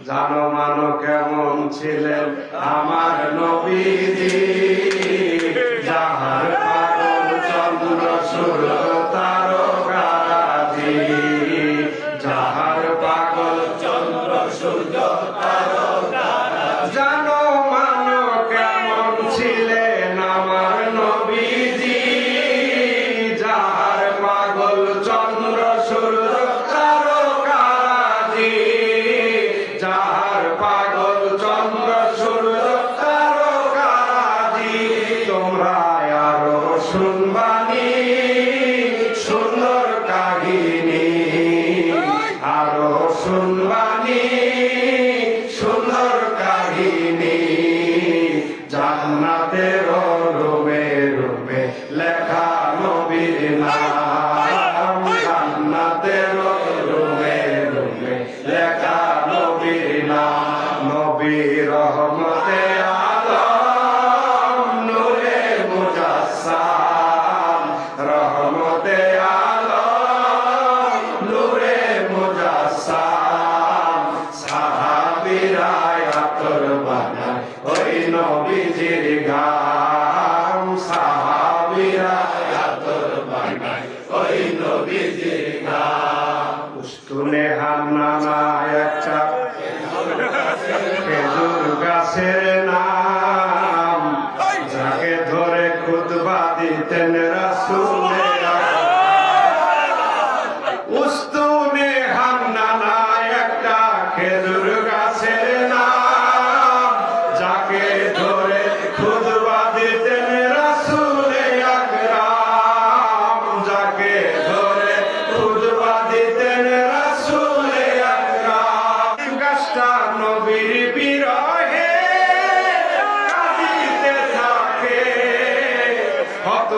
জানো মানো কেমন ছিলেন আমার নবীজি, যাহার পাগল চন্দ্র সূর্য তারকাদি, যাহার পাগল চন্দ্র সূর্য তারকাদি। জানো মানো কেমন ছিলেন আমার নবীজি, যাহার পাগল চন্দ্র সূর্য তারকাদি, যাহার পাগল চন্দ্র সূর্য তারকাদি। তোমরা আরো শুনবানি সুন্দর কাহিনী, আরো শুনবানি সুন্দর কাহিনী। জান্নাতের রুমে রুমে লেখা নবীর নাম, জান্নাতের রুমে রুমে লেখা নবীর নাম। নবী রহমতে আলম নূরে মুজাসসাম, রহমতে আলম নূরে মুজাসসাম। সাহাবীরা আতর বানায় ওই নবীজির গাম, সাহাবীরা আতর বানায় ওই নবীজির গাম। উস্তুনে হান্নানা একটা খেজুর গাছের নাম, যাকে ধরে খুতবা দিতেন রাসূলে। উস্তুনে হান্নানা একটা খেজুর গাছের নাম, যাকে ধরে খুতবা দিতেন রাসূলে আকরাম, যাকে ধরে খুতবা দিতেন রাসূলে আকরাম। গাছটা নবীর বিরহে কাঁদিতে থাকে, হত